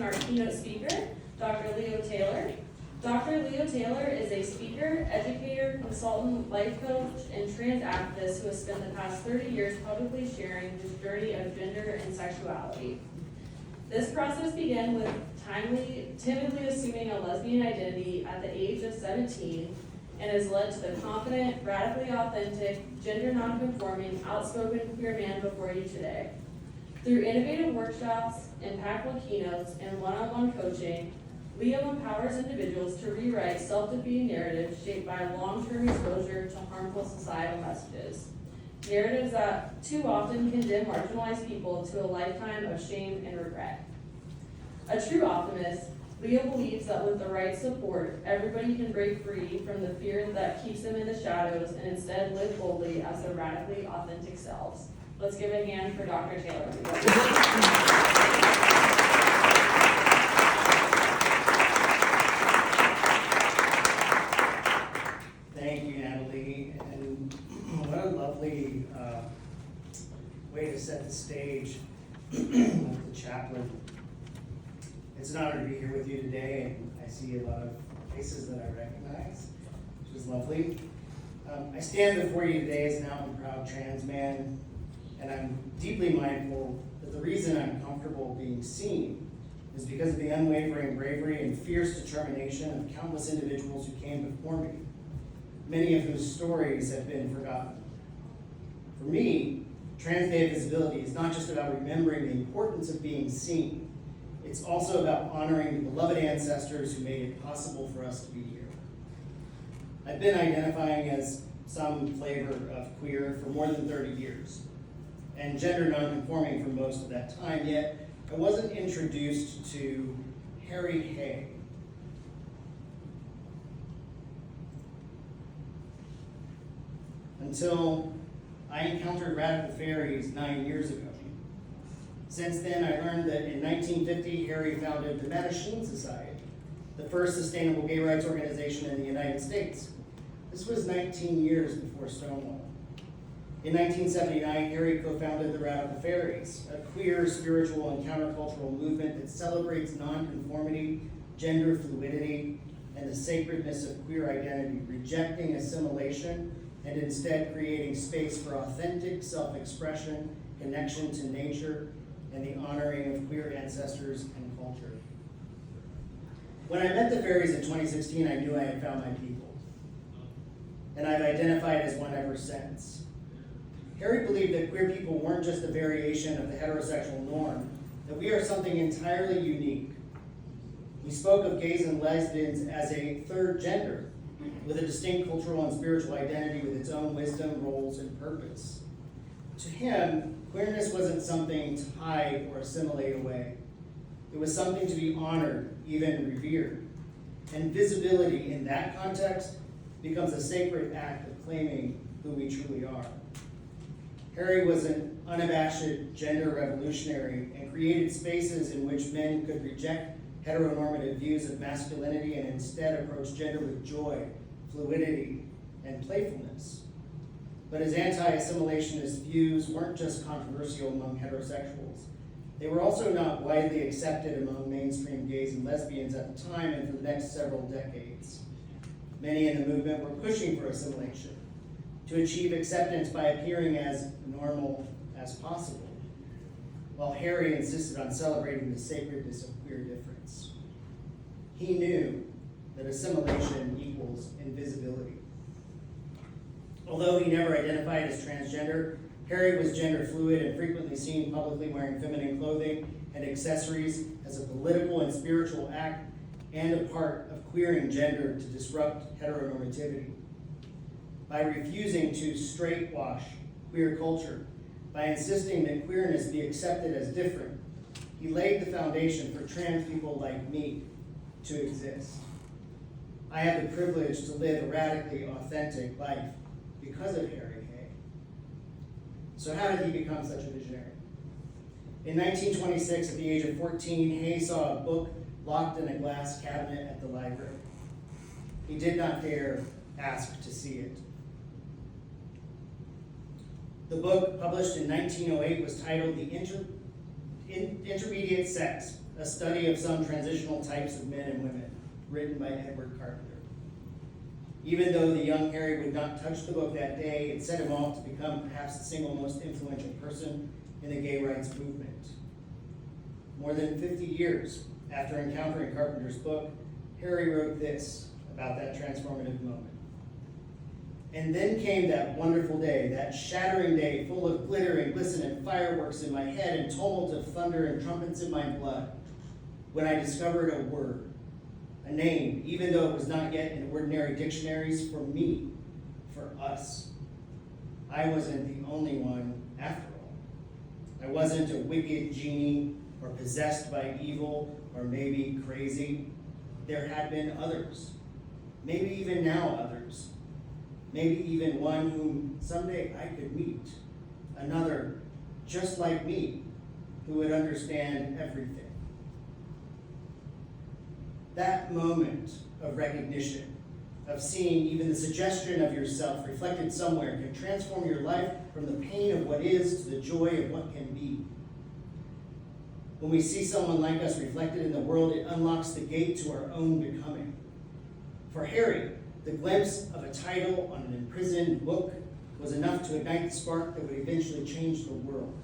our keynote speaker, Dr. Leo Taylor. Dr. Leo Taylor is a speaker, educator, consultant, life coach, and trans activist who has spent the past 30 years publicly sharing his journey of gender and sexuality. This process began with timidly assuming a lesbian identity at the age of 17 and has led to the confident, radically authentic, gender nonconforming, outspoken queer man before you today. Through innovative workshops, impactful keynotes, and one-on-one coaching, Leo empowers individuals to rewrite self-defeating narratives shaped by long-term exposure to harmful societal messages. Narratives that too often condemn marginalized people to a lifetime of shame and regret. A true optimist, Leo believes that with the right support, everybody can break free from the fear that keeps them in the shadows and instead live boldly as their radically authentic selves. Let's give a hand for Dr. Taylor. Thank you, Natalie, and what a lovely way to set the stage with the chaplain. It's an honor to be here with you today, and I see a lot of faces that I recognize, which is lovely. I stand before you today as an out and proud trans man, and I'm deeply mindful that the reason I'm comfortable being seen is because of the unwavering bravery and fierce determination of countless individuals who came before me, many of whose stories have been forgotten. For me, Trans Day of Visibility is not just about remembering the importance of being seen, it's also about honoring the beloved ancestors who made it possible for us to be here. I've been identifying as some flavor of queer for more than 30 years, and gender nonconforming for most of that time, yet I wasn't introduced to Harry Hay. Until I encountered Radical Fairies 9 years ago. Since then, I learned that in 1950, Harry founded the Mattachine Society, the first sustainable gay rights organization in the United States. This was 19 years before Stonewall. In 1979, Harry co-founded the Radical Fairies, a queer, spiritual, and countercultural movement that celebrates nonconformity, gender fluidity, and the sacredness of queer identity, rejecting assimilation and instead creating space for authentic self-expression, connection to nature, and the honoring of queer ancestors and culture. When I met the fairies in 2016, I knew I had found my people, and I've identified as one ever since. Harry believed that queer people weren't just a variation of the heterosexual norm, that we are something entirely unique. He spoke of gays and lesbians as a third gender, with a distinct cultural and spiritual identity with its own wisdom, roles, and purpose. To him, queerness wasn't something to hide or assimilate away. It was something to be honored, even revered. And visibility in that context becomes a sacred act of claiming who we truly are. Harry was an unabashed gender revolutionary and created spaces in which men could reject heteronormative views of masculinity and instead approach gender with joy, fluidity, and playfulness. But his anti-assimilationist views weren't just controversial among heterosexuals. They were also not widely accepted among mainstream gays and lesbians at the time and for the next several decades. Many in the movement were pushing for assimilation, to achieve acceptance by appearing as normal as possible, while Harry insisted on celebrating the sacredness of queer difference. He knew that assimilation equals invisibility. Although he never identified as transgender, Harry was gender fluid and frequently seen publicly wearing feminine clothing and accessories as a political and spiritual act and a part of queering gender to disrupt heteronormativity. By refusing to straight-wash queer culture, by insisting that queerness be accepted as different, he laid the foundation for trans people like me to exist. I have the privilege to live a radically authentic life because of Harry Hay. So how did he become such a visionary? In 1926, at the age of 14, Hay saw a book locked in a glass cabinet at the library. He did not dare ask to see it. The book, published in 1908, was titled The Intermediate Sex, a study of some transitional types of men and women, written by Edward Carpenter. Even though the young Harry would not touch the book that day, it set him off to become perhaps the single most influential person in the gay rights movement. More than 50 years after encountering Carpenter's book, Harry wrote this about that transformative moment. And then came that wonderful day, that shattering day, full of glitter and glisten and fireworks in my head and tumult of thunder and trumpets in my blood, when I discovered a word, a name, even though it was not yet in ordinary dictionaries, for me, for us. I wasn't the only one after all. I wasn't a wicked genie or possessed by evil or maybe crazy. There had been others, maybe even now others, maybe even one whom someday I could meet, another just like me who would understand everything. That moment of recognition, of seeing even the suggestion of yourself reflected somewhere, can transform your life from the pain of what is to the joy of what can be. When we see someone like us reflected in the world, it unlocks the gate to our own becoming. For Harry, the glimpse of a title on an imprisoned book was enough to ignite the spark that would eventually change the world.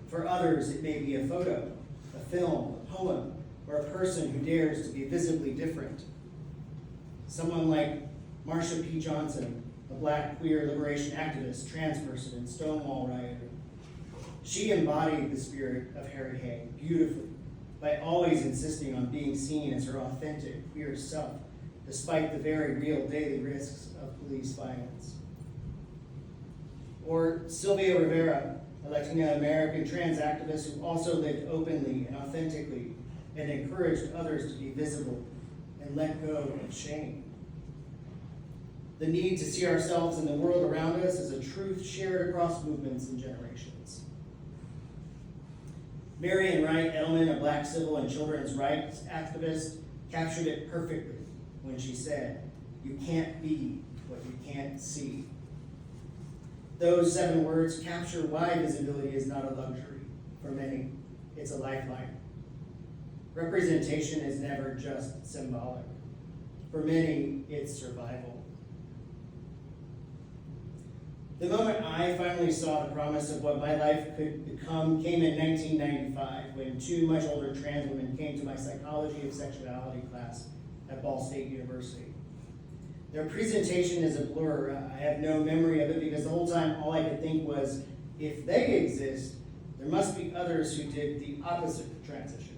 For others, it may be a photo, a film, a poem, or a person who dares to be visibly different. Someone like Marsha P. Johnson, a Black queer liberation activist, trans person, and Stonewall rioter. She embodied the spirit of Harry Hay beautifully by always insisting on being seen as her authentic queer self, despite the very real daily risks of police violence. Or Sylvia Rivera, a Latina American trans activist who also lived openly and authentically and encouraged others to be visible and let go of shame. The need to see ourselves in the world around us is a truth shared across movements and generations. Marian Wright Edelman, a Black civil and children's rights activist, captured it perfectly when she said, "You can't be what you can't see." Those 7 words capture why visibility is not a luxury. For many, it's a lifeline. Representation is never just symbolic. For many, it's survival. The moment I finally saw the promise of what my life could become came in 1995, when 2 much older trans women came to my psychology of sexuality class at Ball State University. Their presentation is a blur. I have no memory of it because the whole time all I could think was, if they exist, there must be others who did the opposite transition.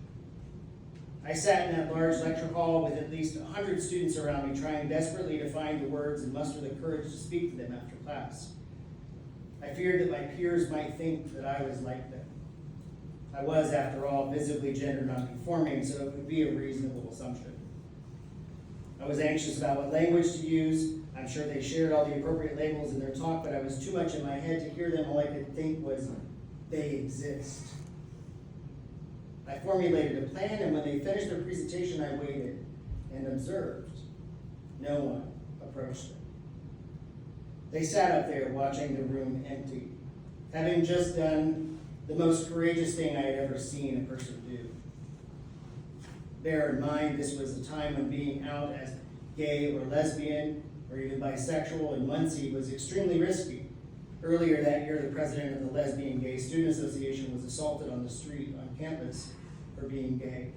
I sat in that large lecture hall with at least 100 students around me, trying desperately to find the words and muster the courage to speak to them after class. I feared that my peers might think that I was like them. I was, after all, visibly gender nonconforming, so it would be a reasonable assumption. I was anxious about what language to use. I'm sure they shared all the appropriate labels in their talk, but I was too much in my head to hear them. All I could think was, they exist. I formulated a plan, and when they finished their presentation, I waited and observed. No one approached them. They sat up there watching the room empty, having just done the most courageous thing I had ever seen a person do. Bear in mind, this was a time when being out as gay or lesbian or even bisexual in Muncie was extremely risky. Earlier that year, the president of the Lesbian Gay Student Association was assaulted on the street on campus for being gay.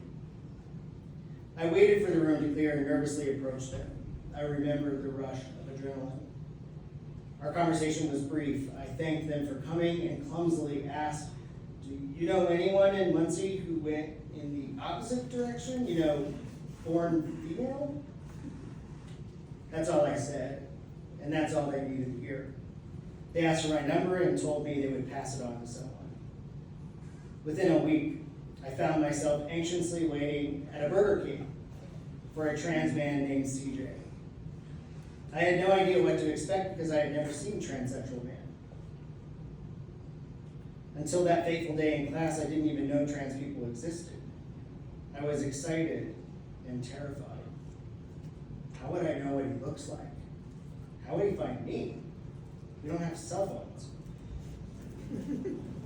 I waited for the room to clear and nervously approached them. I remember the rush of adrenaline. Our conversation was brief. I thanked them for coming and clumsily asked, "Do you know anyone in Muncie who went in the opposite direction? You know, born female?" That's all I said, and that's all they needed to hear. They asked for my number and told me they would pass it on to someone. Within a week, I found myself anxiously waiting at a Burger King for a trans man named CJ. I had no idea what to expect because I had never seen a transsexual man. Until that fateful day in class, I didn't even know trans people existed. I was excited and terrified. How would I know what he looks like? How would he find me? We don't have cell phones.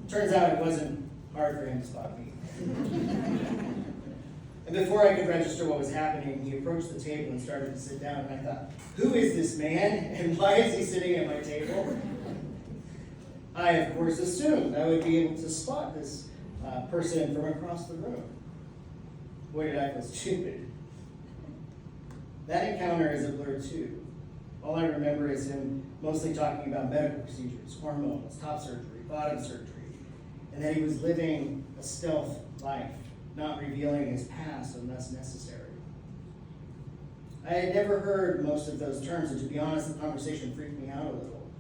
Turns out it wasn't hard for him to spot me. And before I could register what was happening, he approached the table and started to sit down, and I thought, who is this man, and why is he sitting at my table? I, of course, assumed I would be able to spot this person from across the room. Boy, did I feel stupid. That encounter is a blur, too. All I remember is him mostly talking about medical procedures, hormones, top surgery, bottom surgery, and that he was living a stealth life, not revealing his past unless necessary. I had never heard most of those terms, and to be honest, the conversation freaked me out a little.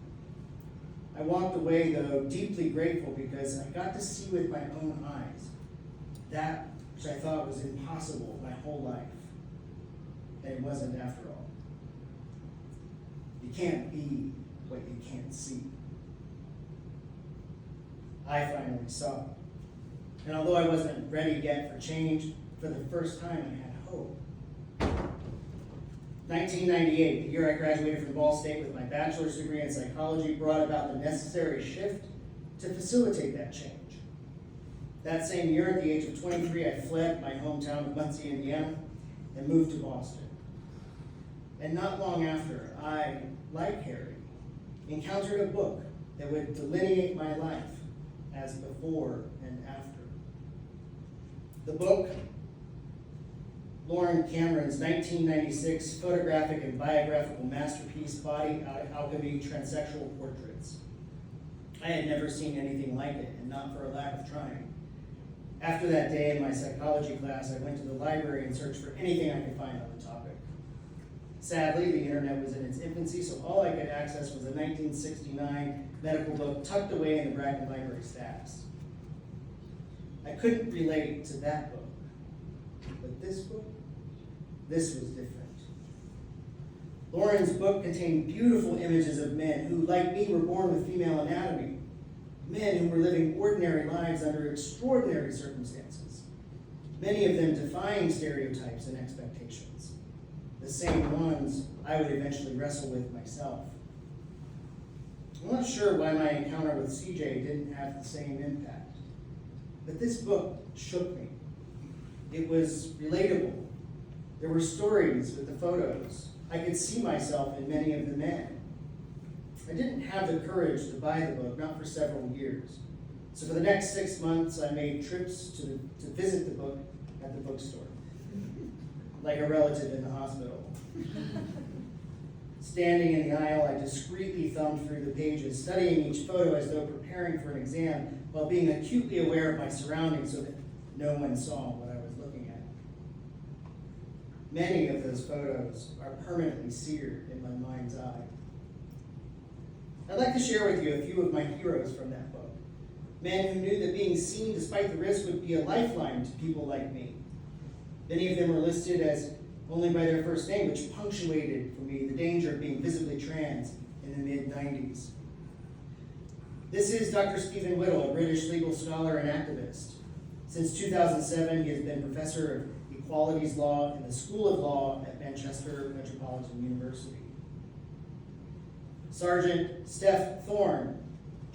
I walked away, though, deeply grateful because I got to see with my own eyes that which I thought was impossible my whole life. And it wasn't after all. You can't be what you can't see. I finally saw. And although I wasn't ready yet for change, for the first time I had hope. 1998, the year I graduated from Ball State with my bachelor's degree in psychology, brought about the necessary shift to facilitate that change. That same year, at the age of 23, I fled my hometown of Muncie, Indiana, and moved to Boston. And not long after, I, like Harry, encountered a book that would delineate my life as before and after. The book, Lauren Cameron's 1996 photographic and biographical masterpiece, Body Alchemy: Transsexual Portraits. I had never seen anything like it, and not for a lack of trying. After that day in my psychology class, I went to the library and searched for anything I could find on the topic. Sadly, the internet was in its infancy, so all I could access was a 1969 medical book tucked away in the Bracken Library stacks. I couldn't relate to that book, but this book, this was different. Lauren's book contained beautiful images of men who, like me, were born with female anatomy. Men who were living ordinary lives under extraordinary circumstances. Many of them defying stereotypes and expectations. The same ones I would eventually wrestle with myself. I'm not sure why my encounter with CJ didn't have the same impact, but this book shook me. It was relatable. There were stories with the photos. I could see myself in many of the men. I didn't have the courage to buy the book, not for several years. So for the next 6 months, I made trips to visit the book at the bookstore, like a relative in the hospital. Standing in the aisle, I discreetly thumbed through the pages, studying each photo as though preparing for an exam, while being acutely aware of my surroundings so that no one saw what I was looking at. Many of those photos are permanently seared in my mind's eye. I'd like to share with you a few of my heroes from that book. Men who knew that being seen despite the risk would be a lifeline to people like me. Many of them were listed as only by their first name, which punctuated for me the danger of being visibly trans in the mid-90s. This is Dr. Stephen Whittle, a British legal scholar and activist. Since 2007, he has been professor of equalities law in the School of Law at Manchester Metropolitan University. Sergeant Steph Thorne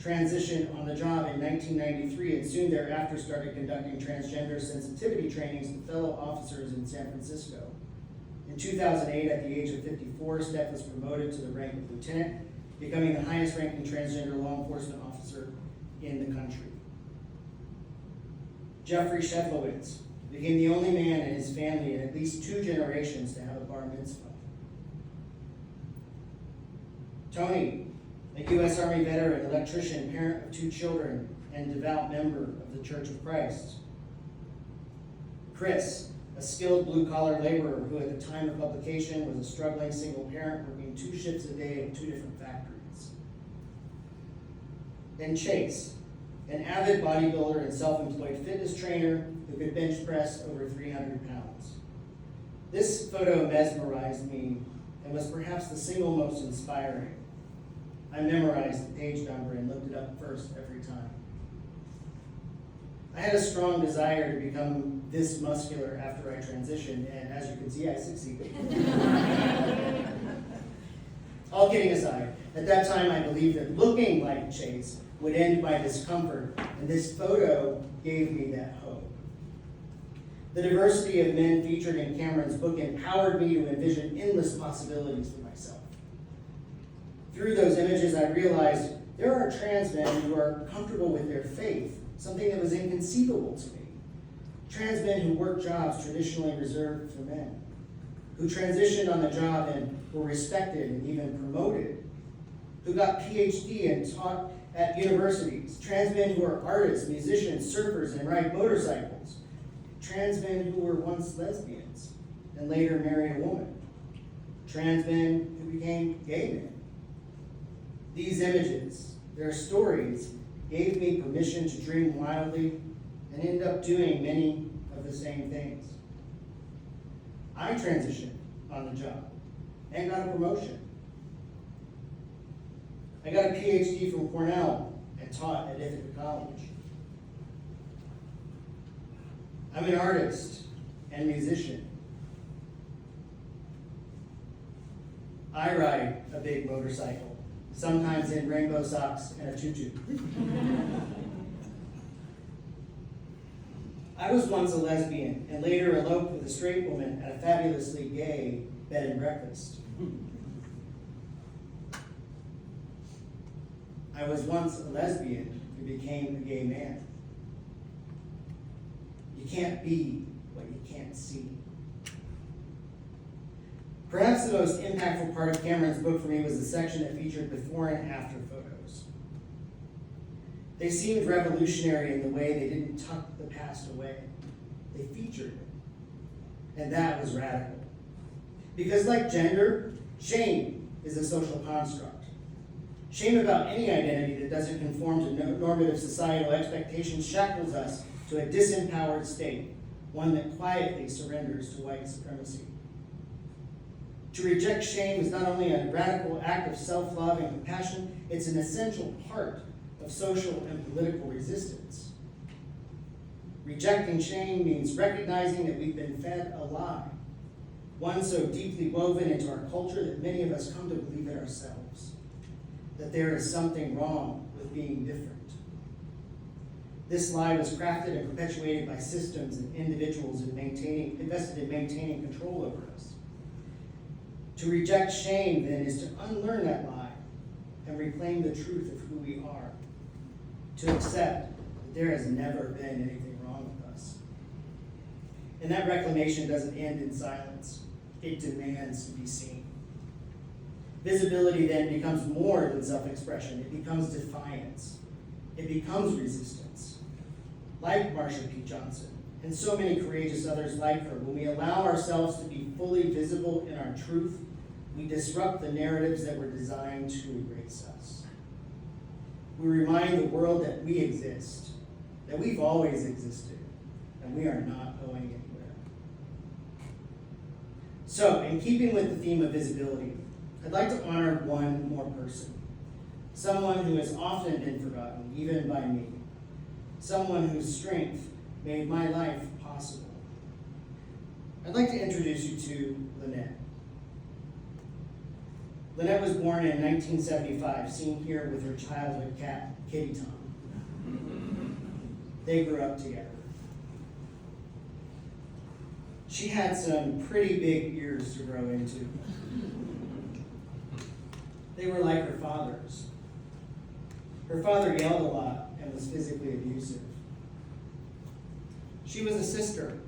transitioned on the job in 1993 and soon thereafter started conducting transgender sensitivity trainings with fellow officers in San Francisco. In 2008, at the age of 54, Steph was promoted to the rank of lieutenant, becoming the highest ranking transgender law enforcement officer in the country. Jeffrey Shevlowitz became the only man in his family in at least 2 generations to have a bar mitzvah. Tony, a U.S. Army veteran, electrician, parent of 2 children, and devout member of the Church of Christ. Chris, a skilled blue-collar laborer who at the time of publication was a struggling single parent working 2 shifts a day in 2 different factories. And Chase, an avid bodybuilder and self-employed fitness trainer who could bench press over 300 pounds. This photo mesmerized me and was perhaps the single most inspiring. I memorized the page number and looked it up first every time. I had a strong desire to become this muscular after I transitioned, and as you can see, I succeeded. All kidding aside, at that time I believed that looking like Chase would end my discomfort, and this photo gave me that hope. The diversity of men featured in Cameron's book empowered me to envision endless possibilities for myself. Through those images, I realized there are trans men who are comfortable with their faith, something that was inconceivable to me. Trans men who work jobs traditionally reserved for men, who transitioned on the job and were respected and even promoted, who got PhD and taught at universities, trans men who are artists, musicians, surfers, and ride motorcycles, trans men who were once lesbians and later married a woman, trans men who became gay men. These images, their stories, gave me permission to dream wildly and end up doing many of the same things. I transitioned on the job and got a promotion. I got a PhD from Cornell and taught at Ithaca College. I'm an artist and musician. I ride a big motorcycle, sometimes in rainbow socks and a tutu. I was once a lesbian and later eloped with a straight woman at a fabulously gay bed and breakfast. I was once a lesbian who became a gay man. You can't be what you can't see. Perhaps the most impactful part of Cameron's book for me was the section that featured before and after photos. They seemed revolutionary in the way they didn't tuck the past away. They featured it. And that was radical. Because like gender, shame is a social construct. Shame about any identity that doesn't conform to normative societal expectations shackles us to a disempowered state, one that quietly surrenders to white supremacy. To reject shame is not only a radical act of self-love and compassion, it's an essential part of social and political resistance. Rejecting shame means recognizing that we've been fed a lie, one so deeply woven into our culture that many of us come to believe it ourselves, that there is something wrong with being different. This lie was crafted and perpetuated by systems and individuals invested in maintaining control over us. To reject shame, then, is to unlearn that lie and reclaim the truth of who we are. To accept that there has never been anything wrong with us. And that reclamation doesn't end in silence. It demands to be seen. Visibility then becomes more than self-expression. It becomes defiance. It becomes resistance. Like Marsha P. Johnson, and so many courageous others like her, when we allow ourselves to be fully visible in our truth, we disrupt the narratives that were designed to erase us. We remind the world that we exist, that we've always existed, and we are not going anywhere. So, in keeping with the theme of visibility, I'd like to honor one more person, someone who has often been forgotten, even by me, someone whose strength made my life possible. I'd like to introduce you to Lynette. Lynette was born in 1975, seen here with her childhood cat, Kitty Tom. They grew up together. She had some pretty big ears to grow into. They were like her father's. Her father yelled a lot and was physically abusive. She was a sister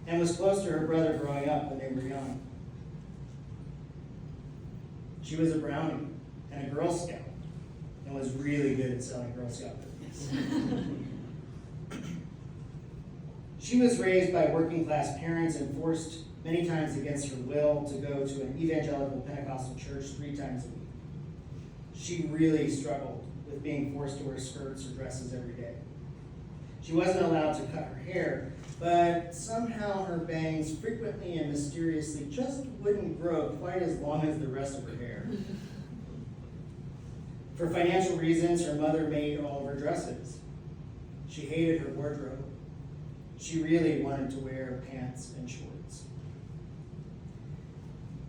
and was close to her brother growing up when they were young. She was a brownie and a Girl Scout and was really good at selling Girl Scout cookies. She was raised by working class parents and forced many times against her will to go to an evangelical Pentecostal church 3 times a week. She really struggled with being forced to wear skirts or dresses every day. She wasn't allowed to cut her hair, but somehow her bangs frequently and mysteriously just wouldn't grow quite as long as the rest of her hair. For financial reasons, her mother made all of her dresses. She hated her wardrobe. She really wanted to wear pants and shorts.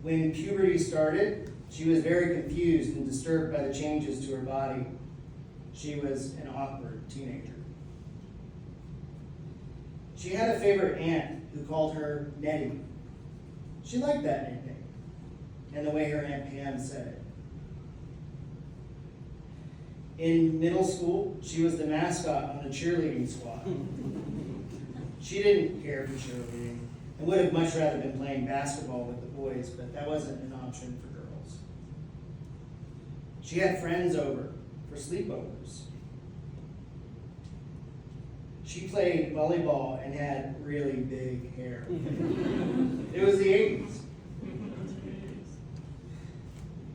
When puberty started, she was very confused and disturbed by the changes to her body. She was an awkward teenager. She had a favorite aunt who called her Nettie. She liked that nickname and the way her Aunt Pam said it. In middle school, she was the mascot on the cheerleading squad. She didn't care for cheerleading and would have much rather been playing basketball with the boys, but that wasn't an option for girls. She had friends over for sleepovers. She played volleyball and had really big hair. It was the 80s.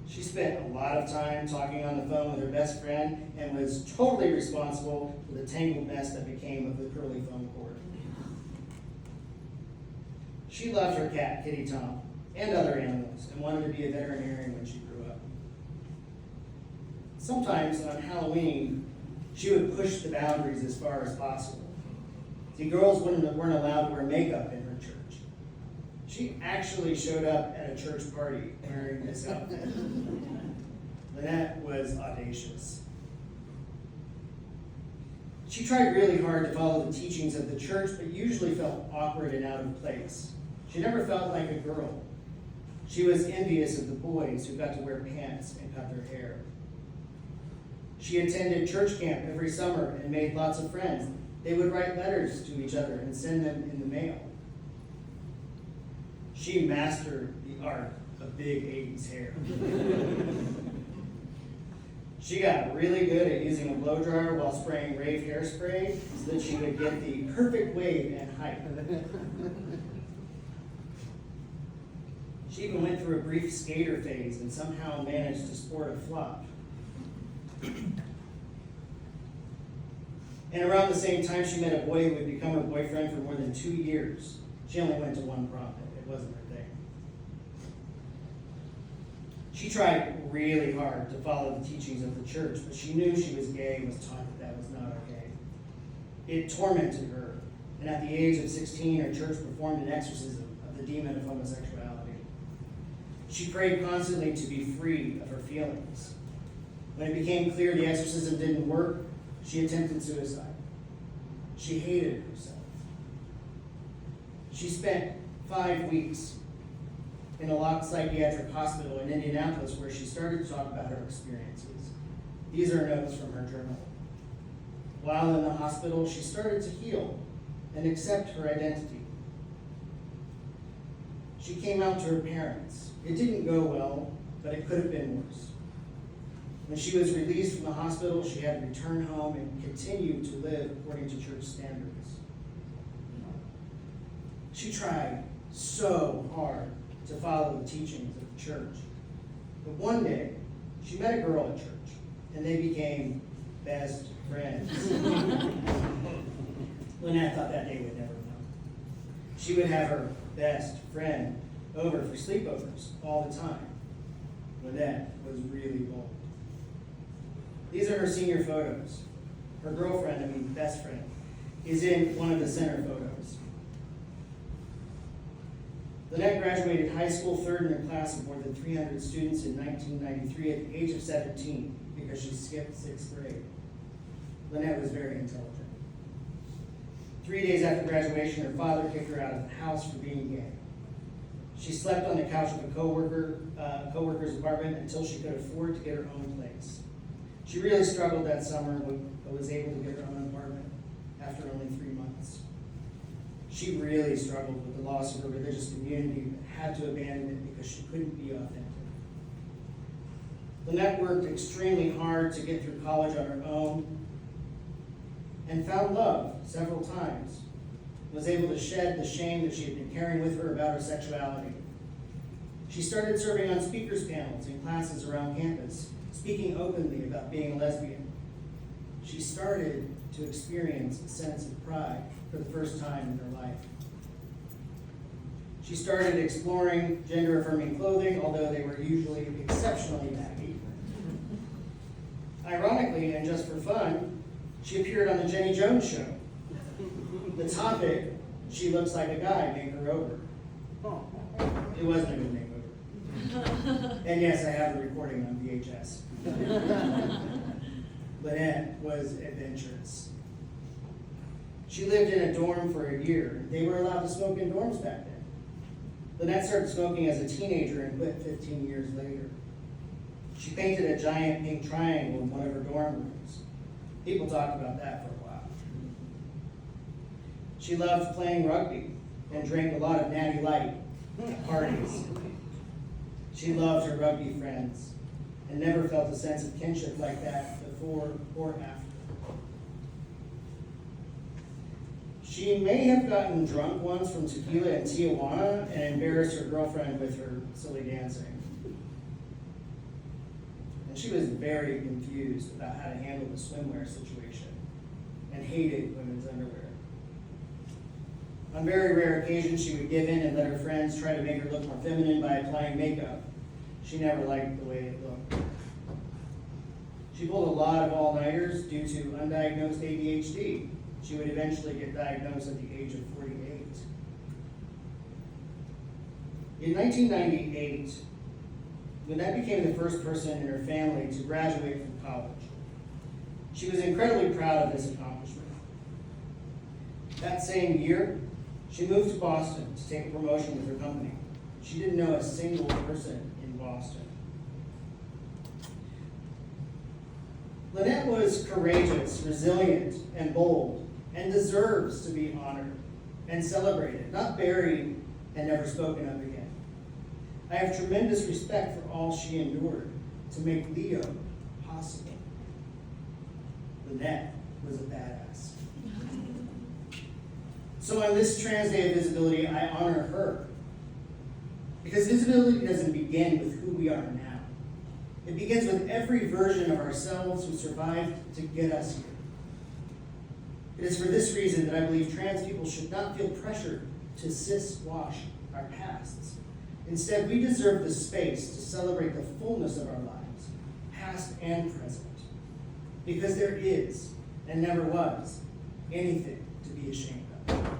She spent a lot of time talking on the phone with her best friend and was totally responsible for the tangled mess that became of the curly phone cord. She loved her cat, Kitty Tom, and other animals, and wanted to be a veterinarian when she grew up. Sometimes on Halloween, she would push the boundaries as far as possible. See, girls weren't allowed to wear makeup in her church. She actually showed up at a church party wearing this outfit. Lynette was audacious. She tried really hard to follow the teachings of the church, but usually felt awkward and out of place. She never felt like a girl. She was envious of the boys who got to wear pants and cut their hair. She attended church camp every summer and made lots of friends. They would write letters to each other and send them in the mail. She mastered the art of big 80s hair. She got really good at using a blow dryer while spraying rave hairspray so that she would get the perfect wave and height. She even went through a brief skater phase and somehow managed to sport a flop. And around the same time, she met a boy who would become her boyfriend for more than 2 years. She only went to one prom. It wasn't her thing. She tried really hard to follow the teachings of the church, but she knew she was gay and was taught that that was not okay. It tormented her, and at the age of 16, her church performed an exorcism of the demon of homosexuality. She prayed constantly to be free of her feelings. When it became clear the exorcism didn't work, she attempted suicide. She hated herself. She spent 5 weeks in a locked psychiatric hospital in Indianapolis where she started to talk about her experiences. These are notes from her journal. While in the hospital, she started to heal and accept her identity. She came out to her parents. It didn't go well, but it could have been worse. When she was released from the hospital, she had to return home and continue to live according to church standards. She tried so hard to follow the teachings of the church. But one day, she met a girl at church, and they became best friends. Lynette thought that day would never come. She would have her best friend over for sleepovers all the time. Lynette was really bold. These are her senior photos. Her girlfriend, best friend, is in one of the center photos. Lynette graduated high school third in her class of more than 300 students in 1993 at the age of 17 because she skipped 6th grade. Lynette was very intelligent. 3 days after graduation, her father kicked her out of the house for being gay. She slept on the couch of a coworker's apartment until she could afford to get her own place. She really struggled that summer, but was able to get her own apartment after only 3 months. She really struggled with the loss of her religious community, but had to abandon it because she couldn't be authentic. Lynette worked extremely hard to get through college on her own and found love several times. Was able to shed the shame that she had been carrying with her about her sexuality. She started serving on speakers panels in classes around campus, speaking openly about being a lesbian. She started to experience a sense of pride for the first time in her life. She started exploring gender-affirming clothing, although they were usually exceptionally baggy. Ironically, and just for fun, she appeared on the Jenny Jones show. The topic, "She looks like a guy," made her over. It wasn't a good makeover. And yes, I have the recording on VHS. Lynette was adventurous. She lived in a dorm for a year. They were allowed to smoke in dorms back then. Lynette started smoking as a teenager and quit 15 years later. She painted a giant pink triangle in one of her dorm rooms. People talked about that for a while. She loved playing rugby and drank a lot of Natty Light at parties. She loved her rugby friends and never felt a sense of kinship like that before or after. She may have gotten drunk once from tequila in Tijuana and embarrassed her girlfriend with her silly dancing. And she was very confused about how to handle the swimwear situation and hated women's underwear. On very rare occasions, she would give in and let her friends try to make her look more feminine by applying makeup. She never liked the way it looked. She pulled a lot of all-nighters due to undiagnosed ADHD. She would eventually get diagnosed at the age of 48. In 1998, Lynette became the first person in her family to graduate from college. She was incredibly proud of this accomplishment. That same year, she moved to Boston to take a promotion with her company. She didn't know a single person in Boston. Lynette was courageous, resilient, and bold, and deserves to be honored and celebrated, not buried and never spoken of again. I have tremendous respect for all she endured to make Leo possible. Lynette was a badass. So on this Trans Day of Visibility, I honor her. Because visibility doesn't begin with who we are now. It begins with every version of ourselves who survived to get us here. It is for this reason that I believe trans people should not feel pressured to cis-wash our pasts. Instead, we deserve the space to celebrate the fullness of our lives, past and present. Because there is, and never was, anything to be ashamed of.